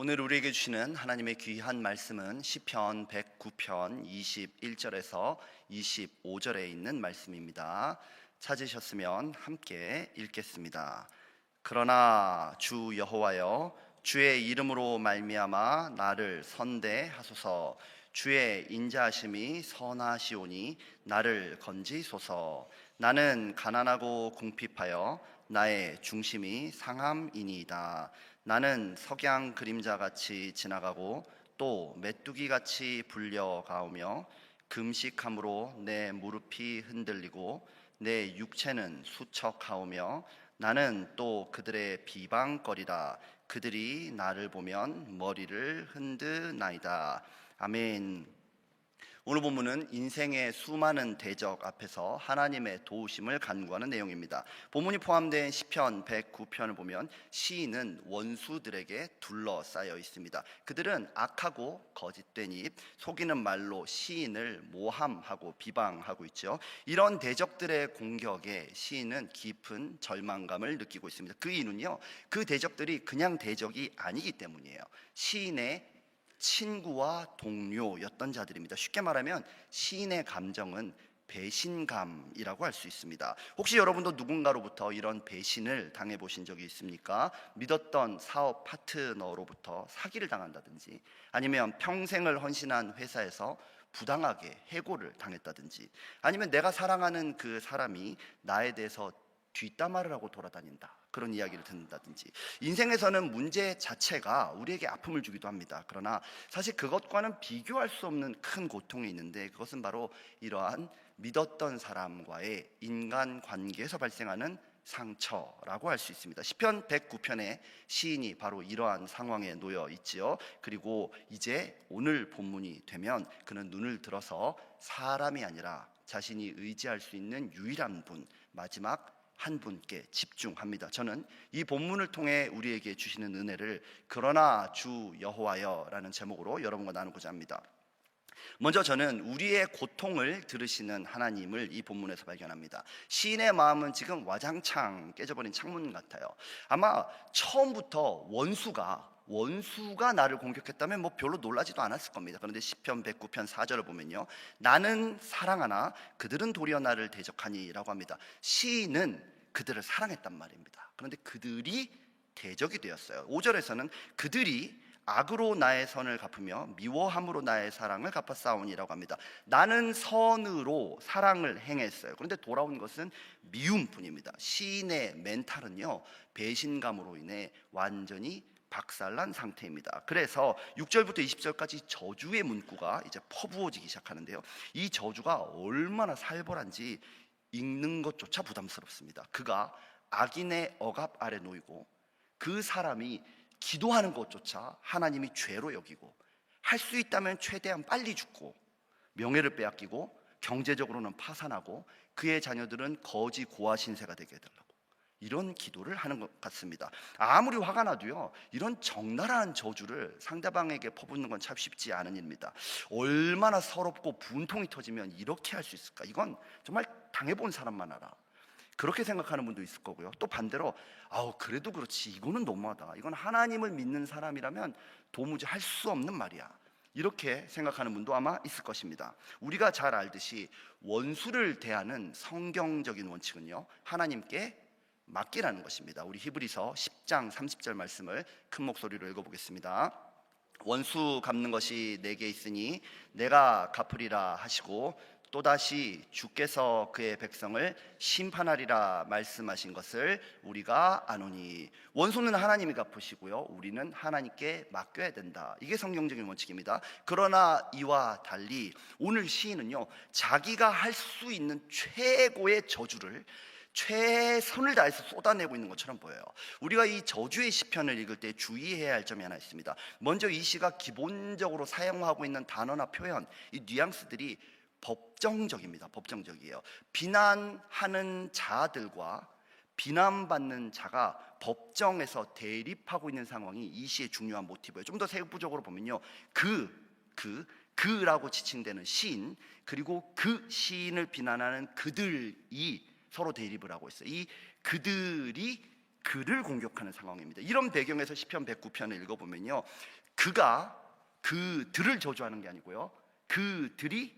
오늘 우리에게 주시는 하나님의 귀한 말씀은 시편 109편 21절에서 25절에 있는 말씀입니다. 찾으셨으면 함께 읽겠습니다. 그러나 주 여호와여, 주의 이름으로 말미암아 나를 선대하소서. 주의 인자하심이 선하시오니 나를 건지소서. 나는 가난하고 궁핍하여 나의 중심이 상함이니이다. 나는 석양 그림자같이 지나가고 또 메뚜기같이 불려가오며 금식함으로 내 무릎이 흔들리고 내 육체는 수척하오며 나는 또 그들의 비방거리라. 그들이 나를 보면 머리를 흔드나이다. 아멘. 오늘 본문은 인생의 수많은 대적 앞에서 하나님의 도우심을 간구하는 내용입니다. 본문이 포함된 시편 109편을 보면 시인은 원수들에게 둘러싸여 있습니다. 그들은 악하고 거짓된 입, 속이는 말로 시인을 모함하고 비방하고 있죠. 이런 대적들의 공격에 시인은 깊은 절망감을 느끼고 있습니다. 그 이유는요, 그 대적들이 그냥 대적이 아니기 때문이에요. 시인의 친구와 동료였던 자들입니다. 쉽게 말하면 시인의 감정은 배신감이라고 할 수 있습니다. 혹시 여러분도 누군가로부터 이런 배신을 당해보신 적이 있습니까? 믿었던 사업 파트너로부터 사기를 당한다든지, 아니면 평생을 헌신한 회사에서 부당하게 해고를 당했다든지, 아니면 내가 사랑하는 그 사람이 나에 대해서 뒷담화를 하고 돌아다닌다, 그런 이야기를 듣는다든지. 인생에서는 문제 자체가 우리에게 아픔을 주기도 합니다. 그러나 사실 그것과는 비교할 수 없는 큰 고통이 있는데, 그것은 바로 이러한 믿었던 사람과의 인간관계에서 발생하는 상처라고 할 수 있습니다. 시편 109편의 시인이 바로 이러한 상황에 놓여 있지요. 그리고 이제 오늘 본문이 되면 그는 눈을 들어서 사람이 아니라 자신이 의지할 수 있는 유일한 분, 마지막 한 분께 집중합니다. 저는 이 본문을 통해 우리에게 주시는 은혜를 그러나 주 여호와여 라는 제목으로 여러분과 나누고자 합니다. 먼저 저는 우리의 고통을 들으시는 하나님을 이 본문에서 발견합니다. 시인의 마음은 지금 와장창 깨져버린 창문 같아요. 아마 처음부터 원수가 나를 공격했다면 별로 놀라지도 않았을 겁니다. 그런데 시편 109편 4절을 보면요, 나는 사랑하나 그들은 도리어 나를 대적하니 라고 합니다. 시인은 그들을 사랑했단 말입니다. 그런데 그들이 대적이 되었어요. 5절에서는 그들이 악으로 나의 선을 갚으며 미워함으로 나의 사랑을 갚아싸우니라고 합니다. 나는 선으로 사랑을 행했어요. 그런데 돌아온 것은 미움뿐입니다. 시인의 멘탈은요, 배신감으로 인해 완전히 박살난 상태입니다. 그래서 6절부터 20절까지 저주의 문구가 이제 퍼부어지기 시작하는데요, 이 저주가 얼마나 살벌한지 읽는 것조차 부담스럽습니다. 그가 악인의 억압 아래 놓이고 그 사람이 기도하는 것조차 하나님이 죄로 여기고, 할 수 있다면 최대한 빨리 죽고, 명예를 빼앗기고, 경제적으로는 파산하고, 그의 자녀들은 거지 고아 신세가 되게 해달라고, 이런 기도를 하는 것 같습니다. 아무리 화가 나도요, 이런 적나라한 저주를 상대방에게 퍼붓는 건 참 쉽지 않은 일입니다. 얼마나 서럽고 분통이 터지면 이렇게 할 수 있을까? 이건 정말 당해본 사람만 알아. 그렇게 생각하는 분도 있을 거고요. 또 반대로 그래도 그렇지, 이거는 너무하다, 이건 하나님을 믿는 사람이라면 도무지 할 수 없는 말이야, 이렇게 생각하는 분도 아마 있을 것입니다. 우리가 잘 알듯이 원수를 대하는 성경적인 원칙은요, 하나님께 맡기라는 것입니다. 우리 히브리서 10장 30절 말씀을 큰 목소리로 읽어보겠습니다. 원수 갚는 것이 내게 있으니 내가 갚으리라 하시고, 또다시 주께서 그의 백성을 심판하리라 말씀하신 것을 우리가 아노니. 원수는 하나님이 갚으시고요, 우리는 하나님께 맡겨야 된다. 이게 성경적인 원칙입니다. 그러나 이와 달리 오늘 시인은요, 자기가 할 수 있는 최고의 저주를 최선을 다해서 쏟아내고 있는 것처럼 보여요. 우리가 이 저주의 시편을 읽을 때 주의해야 할 점이 하나 있습니다. 먼저 이 시가 기본적으로 사용하고 있는 단어나 표현, 이 뉘앙스들이 법정적입니다. 법정적이에요. 비난하는 자들과 비난받는 자가 법정에서 대립하고 있는 상황이 이 시의 중요한 모티브예요. 좀 더 세부적으로 보면요, 그라고 지칭되는 시인, 그리고 그 시인을 비난하는 그들이 서로 대립을 하고 있어요. 이 그들이 그를 공격하는 상황입니다. 이런 배경에서 시편 109편을 읽어보면요, 그들을 저주하는 게 아니고요, 그들이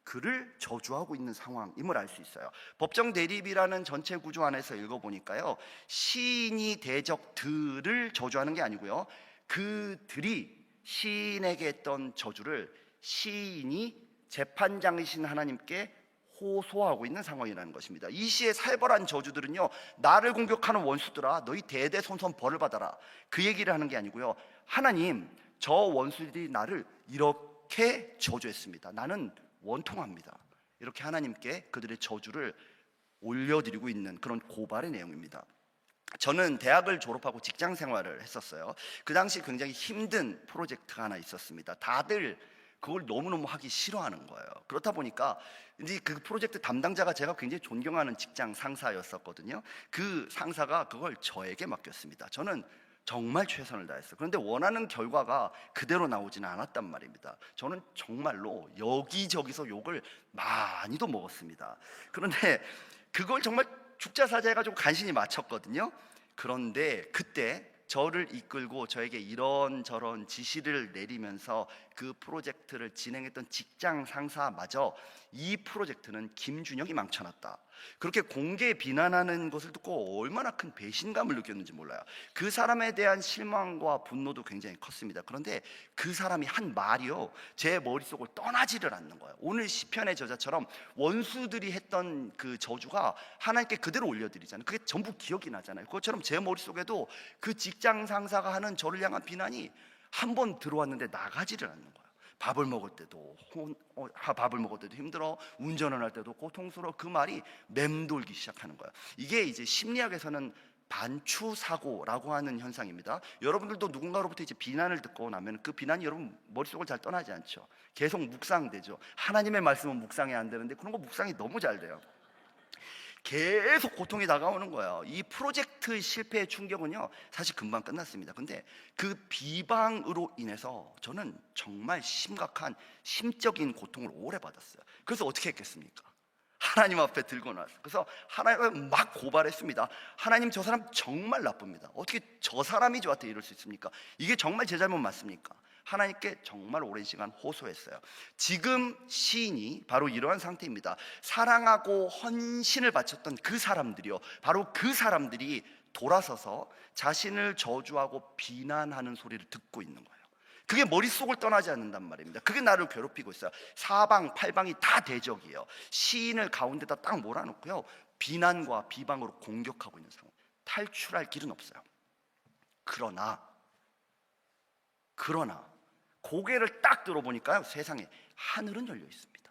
그를 저주하고 있는 상황임을 알 수 있어요. 법정 대립이라는 전체 구조 안에서 읽어보니까요, 시인이 대적들을 저주하는 게 아니고요, 그들이 시인에게 했던 저주를 시인이 재판장이신 하나님께 호소하고 있는 상황이라는 것입니다. 이 시의 살벌한 저주들은요, 나를 공격하는 원수들아 너희 대대손손 벌을 받아라, 그 얘기를 하는 게 아니고요, 하나님, 저 원수들이 나를 이렇게 저주했습니다. 나는 원통합니다. 이렇게 하나님께 그들의 저주를 올려드리고 있는 그런 고발의 내용입니다. 저는 대학을 졸업하고 직장 생활을 했었어요. 그 당시 굉장히 힘든 프로젝트가 하나 있었습니다. 다들 그걸 너무너무 하기 싫어하는 거예요. 그렇다 보니까 이제 그 프로젝트 담당자가 제가 굉장히 존경하는 직장 상사였었거든요. 그 상사가 그걸 저에게 맡겼습니다. 저는 정말 최선을 다했어요. 그런데 원하는 결과가 그대로 나오지는 않았단 말입니다. 저는 정말로 여기저기서 욕을 많이도 먹었습니다. 그런데 그걸 정말 죽자사자 해가지고 간신히 마쳤거든요. 그런데 그때 저를 이끌고 저에게 이런저런 지시를 내리면서 그 프로젝트를 진행했던 직장 상사마저 이 프로젝트는 김준영이 망쳐놨다, 그렇게 공개 비난하는 것을 듣고 얼마나 큰 배신감을 느꼈는지 몰라요. 그 사람에 대한 실망과 분노도 굉장히 컸습니다. 그런데 그 사람이 한 말이요, 제 머릿속을 떠나지를 않는 거예요. 오늘 시편의 저자처럼 원수들이 했던 그 저주가 하나님께 그대로 올려드리잖아요. 그게 전부 기억이 나잖아요. 그것처럼 제 머릿속에도 그 직장 상사가 하는 저를 향한 비난이 한 번 들어왔는데 나가지를 않는 거예요. 밥을 먹을 때도 힘들어, 운전을 할 때도 고통스러워, 그 말이 맴돌기 시작하는 거예요. 이게 이제 심리학에서는 반추사고라고 하는 현상입니다. 여러분들도 누군가로부터 이제 비난을 듣고 나면 그 비난이 여러분 머릿속을 잘 떠나지 않죠. 계속 묵상되죠. 하나님의 말씀은 묵상이 안 되는데 그런 거 묵상이 너무 잘 돼요. 계속 고통이 다가오는 거예요. 이 프로젝트 실패의 충격은요, 사실 금방 끝났습니다. 근데 그 비방으로 인해서 저는 정말 심각한 심적인 고통을 오래 받았어요. 그래서 어떻게 했겠습니까? 하나님 앞에 들고 나왔어요. 그래서 하나님을 막 고발했습니다. 하나님, 저 사람 정말 나쁩니다. 어떻게 저 사람이 저한테 이럴 수 있습니까? 이게 정말 제 잘못 맞습니까? 하나님께 정말 오랜 시간 호소했어요. 지금 시인이 바로 이러한 상태입니다. 사랑하고 헌신을 바쳤던 그 사람들이요, 바로 그 사람들이 돌아서서 자신을 저주하고 비난하는 소리를 듣고 있는 거예요. 그게 머릿속을 떠나지 않는단 말입니다. 그게 나를 괴롭히고 있어요. 사방 팔방이 다 대적이에요. 시인을 가운데다 딱 몰아놓고요, 비난과 비방으로 공격하고 있는 상황. 탈출할 길은 없어요. 그러나 고개를 딱 들어보니까요, 세상에 하늘은 열려 있습니다.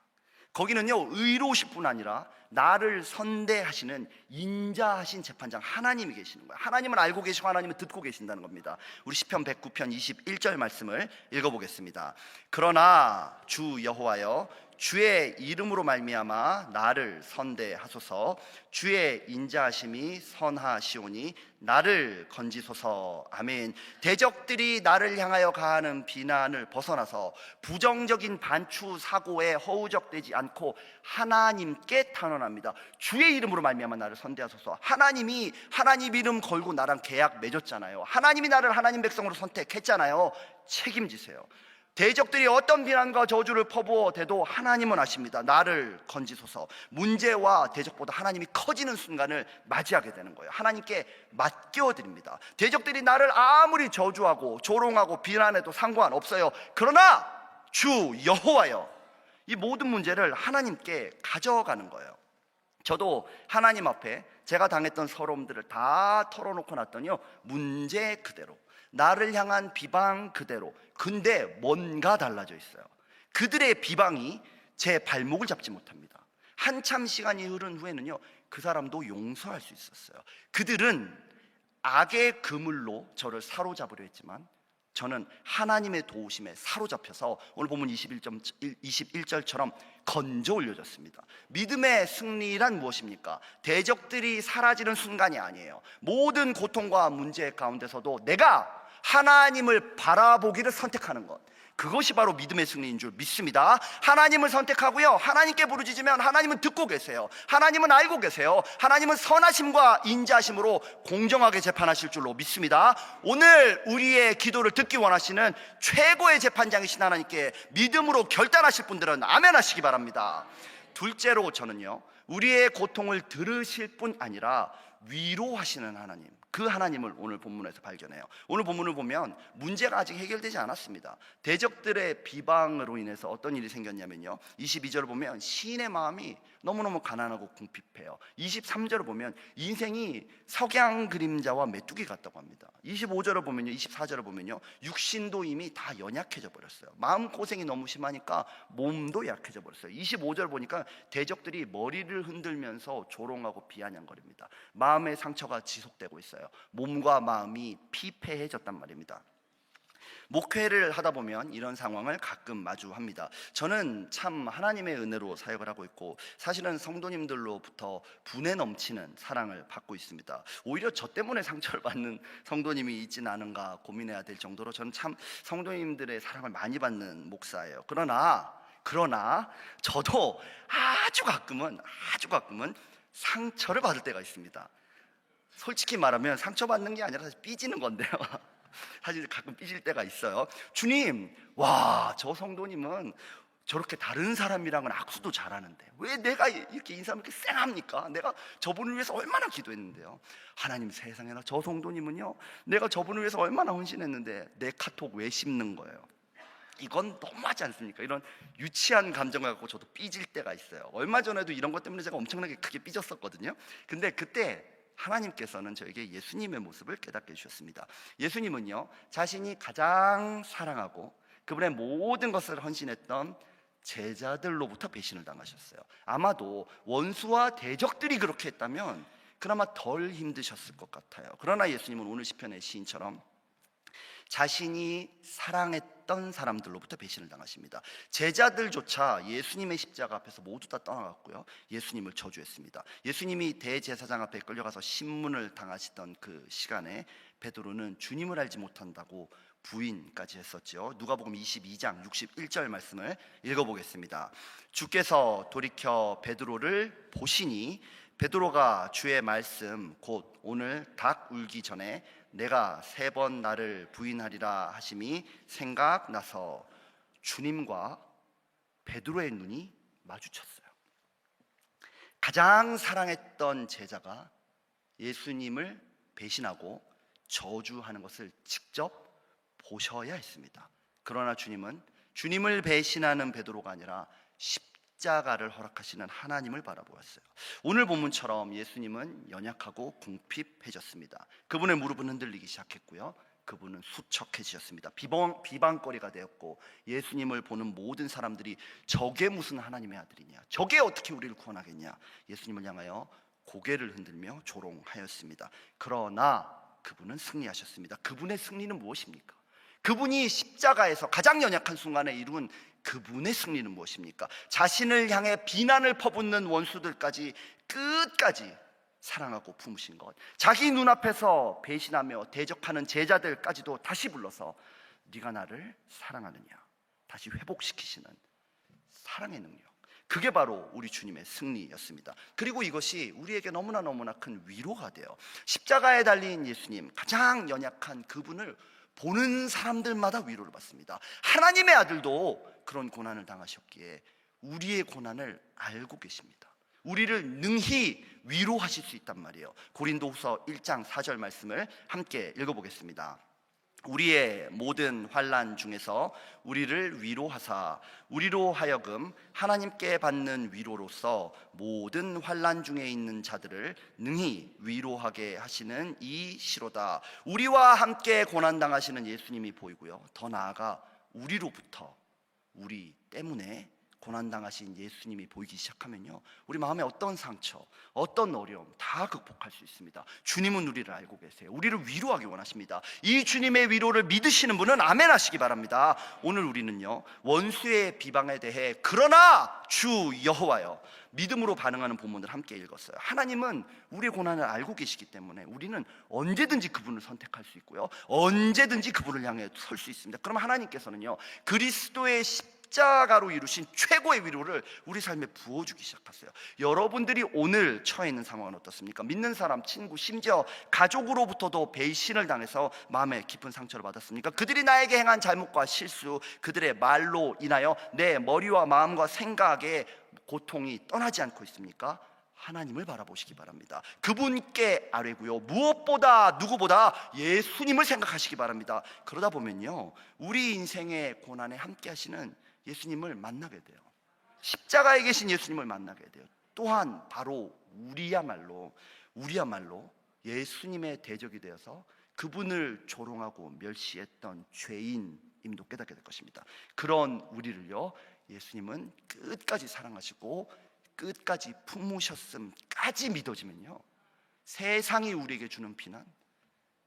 거기는요, 의로우실 뿐 아니라 나를 선대하시는 인자하신 재판장 하나님이 계시는 거예요. 하나님을 알고 계시고 하나님을 듣고 계신다는 겁니다. 우리 시편 109편 21절 말씀을 읽어보겠습니다. 그러나 주 여호와여, 주의 이름으로 말미암아 나를 선대하소서. 주의 인자하심이 선하시오니 나를 건지소서. 아멘. 대적들이 나를 향하여 가하는 비난을 벗어나서 부정적인 반추 사고에 허우적대지 않고 하나님께 탄원합니다. 주의 이름으로 말미암아 나를 선대하소서. 하나님이 하나님 이름 걸고 나랑 계약 맺었잖아요. 하나님이 나를 하나님 백성으로 선택했잖아요. 책임지세요. 대적들이 어떤 비난과 저주를 퍼부어 대도 하나님은 아십니다. 나를 건지소서. 문제와 대적보다 하나님이 커지는 순간을 맞이하게 되는 거예요. 하나님께 맡겨드립니다. 대적들이 나를 아무리 저주하고 조롱하고 비난해도 상관없어요. 그러나 주 여호와여, 이 모든 문제를 하나님께 가져가는 거예요. 저도 하나님 앞에 제가 당했던 서러움들을 다 털어놓고 났더니요, 문제 그대로, 나를 향한 비방 그대로. 근데 뭔가 달라져 있어요. 그들의 비방이 제 발목을 잡지 못합니다. 한참 시간이 흐른 후에는요, 그 사람도 용서할 수 있었어요. 그들은 악의 그물로 저를 사로잡으려 했지만 저는 하나님의 도우심에 사로잡혀서 오늘 본문 21절처럼 건져 올려졌습니다. 믿음의 승리란 무엇입니까? 대적들이 사라지는 순간이 아니에요. 모든 고통과 문제 가운데서도 내가 하나님을 바라보기를 선택하는 것, 그것이 바로 믿음의 승리인 줄 믿습니다. 하나님을 선택하고요, 하나님께 부르짖으면 하나님은 듣고 계세요. 하나님은 알고 계세요. 하나님은 선하심과 인자하심으로 공정하게 재판하실 줄로 믿습니다. 오늘 우리의 기도를 듣기 원하시는 최고의 재판장이신 하나님께 믿음으로 결단하실 분들은 아멘 하시기 바랍니다. 둘째로, 저는요, 우리의 고통을 들으실 뿐 아니라 위로하시는 하나님, 그 하나님을 오늘 본문에서 발견해요. 오늘 본문을 보면 문제가 아직 해결되지 않았습니다. 대적들의 비방으로 인해서 어떤 일이 생겼냐면요, 22절을 보면 시인의 마음이 너무너무 가난하고 궁핍해요. 23절을 보면 인생이 석양 그림자와 메뚜기 같다고 합니다. 25절을 보면요, 24절을 보면요, 육신도 이미 다 연약해져 버렸어요. 마음고생이 너무 심하니까 몸도 약해져 버렸어요. 25절 보니까 대적들이 머리를 흔들면서 조롱하고 비아냥거립니다. 마음의 상처가 지속되고 있어요. 몸과 마음이 피폐해졌단 말입니다. 목회를 하다 보면 이런 상황을 가끔 마주합니다. 저는 참 하나님의 은혜로 사역을 하고 있고, 사실은 성도님들로부터 분에 넘치는 사랑을 받고 있습니다. 오히려 저 때문에 상처를 받는 성도님이 있지는 않은가 고민해야 될 정도로 저는 참 성도님들의 사랑을 많이 받는 목사예요. 그러나 저도 아주 가끔은 상처를 받을 때가 있습니다. 솔직히 말하면 상처받는 게 아니라 사실 삐지는 건데요. 사실 가끔 삐질 때가 있어요. 주님, 와, 저 성도님은 저렇게 다른 사람이랑은 악수도 잘하는데 왜 내가 이렇게 인사하면 이렇게 쌩합니까? 내가 저분을 위해서 얼마나 기도했는데요. 하나님, 세상에나 저 성도님은요, 내가 저분을 위해서 얼마나 헌신했는데 내 카톡 왜 씹는 거예요? 이건 너무하지 않습니까? 이런 유치한 감정을 갖고 저도 삐질 때가 있어요. 얼마 전에도 이런 것 때문에 제가 엄청나게 크게 삐졌었거든요. 근데 그때 하나님께서는 저에게 예수님의 모습을 깨닫게 해주셨습니다. 예수님은요, 자신이 가장 사랑하고 그분의 모든 것을 헌신했던 제자들로부터 배신을 당하셨어요. 아마도 원수와 대적들이 그렇게 했다면 그나마 덜 힘드셨을 것 같아요. 그러나 예수님은 오늘 시편의 시인처럼 자신이 사랑했던 사람들로부터 배신을 당하십니다. 제자들조차 예수님의 십자가 앞에서 모두 다 떠나갔고요, 예수님을 저주했습니다. 예수님이 대제사장 앞에 끌려가서 신문을 당하시던 그 시간에 베드로는 주님을 알지 못한다고 부인까지 했었죠. 누가복음 22장 61절 말씀을 읽어보겠습니다. 주께서 돌이켜 베드로를 보시니 베드로가 주의 말씀 곧 오늘 닭 울기 전에 내가 3번 나를 부인하리라 하심이 생각나서 주님과 베드로의 눈이 마주쳤어요. 가장 사랑했던 제자가 예수님을 배신하고 저주하는 것을 직접 보셔야 했습니다. 그러나 주님은 주님을 배신하는 베드로가 아니라 십자가를 허락하시는 하나님을 바라보았어요. 오늘 본문처럼 예수님은 연약하고 궁핍해졌습니다. 그분의 무릎은 흔들리기 시작했고요, 그분은 수척해지셨습니다. 비방거리가 되었고, 예수님을 보는 모든 사람들이 저게 무슨 하나님의 아들이냐, 저게 어떻게 우리를 구원하겠냐, 예수님을 향하여 고개를 흔들며 조롱하였습니다. 그러나 그분은 승리하셨습니다. 그분의 승리는 무엇입니까? 그분이 십자가에서 가장 연약한 순간에 이룬 그분의 승리는 무엇입니까? 자신을 향해 비난을 퍼붓는 원수들까지 끝까지 사랑하고 품으신 것, 자기 눈앞에서 배신하며 대적하는 제자들까지도 다시 불러서 네가 나를 사랑하느냐 다시 회복시키시는 사랑의 능력, 그게 바로 우리 주님의 승리였습니다. 그리고 이것이 우리에게 너무나 큰 위로가 돼요. 십자가에 달린 예수님, 가장 연약한 그분을 보는 사람들마다 위로를 받습니다. 하나님의 아들도 그런 고난을 당하셨기에 우리의 고난을 알고 계십니다. 우리를 능히 위로하실 수 있단 말이에요. 고린도후서 1장 4절 말씀을 함께 읽어보겠습니다. 우리의 모든 환난 중에서 우리를 위로하사 우리로 하여금 하나님께 받는 위로로서 모든 환난 중에 있는 자들을 능히 위로하게 하시는 이 시로다. 우리와 함께 고난 당하시는 예수님이 보이고요, 더 나아가 우리로부터, 우리 때문에 고난당하신 예수님이 보이기 시작하면요, 우리 마음에 어떤 상처, 어떤 어려움 다 극복할 수 있습니다. 주님은 우리를 알고 계세요. 우리를 위로하기 원하십니다. 이 주님의 위로를 믿으시는 분은 아멘 하시기 바랍니다. 오늘 우리는요, 원수의 비방에 대해 그러나 주 여호와여, 믿음으로 반응하는 본문을 함께 읽었어요. 하나님은 우리의 고난을 알고 계시기 때문에 우리는 언제든지 그분을 선택할 수 있고요, 언제든지 그분을 향해 설 수 있습니다. 그럼 하나님께서는요, 그리스도의 십자가로 이루신 최고의 위로를 우리 삶에 부어주기 시작하세요. 여러분들이 오늘 처해 있는 상황은 어떻습니까? 믿는 사람, 친구, 심지어 가족으로부터도 배신을 당해서 마음에 깊은 상처를 받았습니까? 그들이 나에게 행한 잘못과 실수, 그들의 말로 인하여 내 머리와 마음과 생각에 고통이 떠나지 않고 있습니까? 하나님을 바라보시기 바랍니다. 그분께 아뢰고요, 무엇보다 누구보다 예수님을 생각하시기 바랍니다. 그러다 보면요, 우리 인생의 고난에 함께 하시는 예수님을 만나게 돼요. 십자가에 계신 예수님을 만나게 돼요. 또한 바로 우리야말로 예수님의 대적이 되어서 그분을 조롱하고 멸시했던 죄인임도 깨닫게 될 것입니다. 그런 우리를요, 예수님은 끝까지 사랑하시고 끝까지 품으셨음까지 믿어지면요, 세상이 우리에게 주는 비난,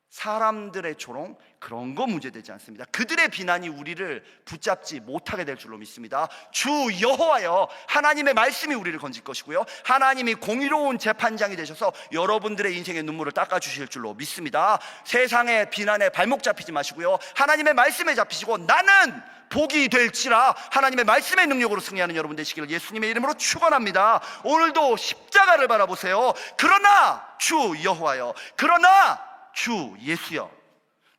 사람들의 조롱, 그런 거 문제되지 않습니다. 그들의 비난이 우리를 붙잡지 못하게 될 줄로 믿습니다. 주 여호와여, 하나님의 말씀이 우리를 건질 것이고요, 하나님이 공의로운 재판장이 되셔서 여러분들의 인생의 눈물을 닦아주실 줄로 믿습니다. 세상의 비난에 발목 잡히지 마시고요, 하나님의 말씀에 잡히시고 나는 복이 될지라 하나님의 말씀의 능력으로 승리하는 여러분 되시기를 예수님의 이름으로 축원합니다. 오늘도 십자가를 바라보세요. 그러나 주 여호와여, 그러나 주 예수여,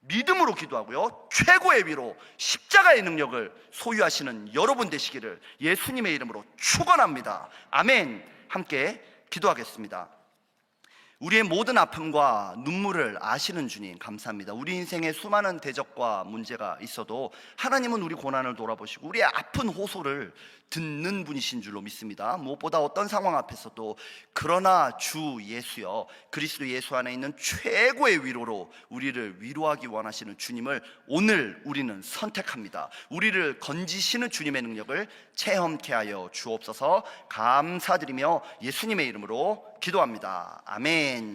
믿음으로 기도하고요, 최고의 위로 십자가의 능력을 소유하시는 여러분 되시기를 예수님의 이름으로 축원합니다. 아멘. 함께 기도하겠습니다. 우리의 모든 아픔과 눈물을 아시는 주님 감사합니다. 우리 인생에 수많은 대적과 문제가 있어도 하나님은 우리 고난을 돌아보시고 우리의 아픈 호소를 듣는 분이신 줄로 믿습니다. 무엇보다 어떤 상황 앞에서도 그러나 주 예수여, 그리스도 예수 안에 있는 최고의 위로로 우리를 위로하기 원하시는 주님을 오늘 우리는 선택합니다. 우리를 건지시는 주님의 능력을 체험케 하여 주옵소서. 감사드리며 예수님의 이름으로 기도합니다. 아멘.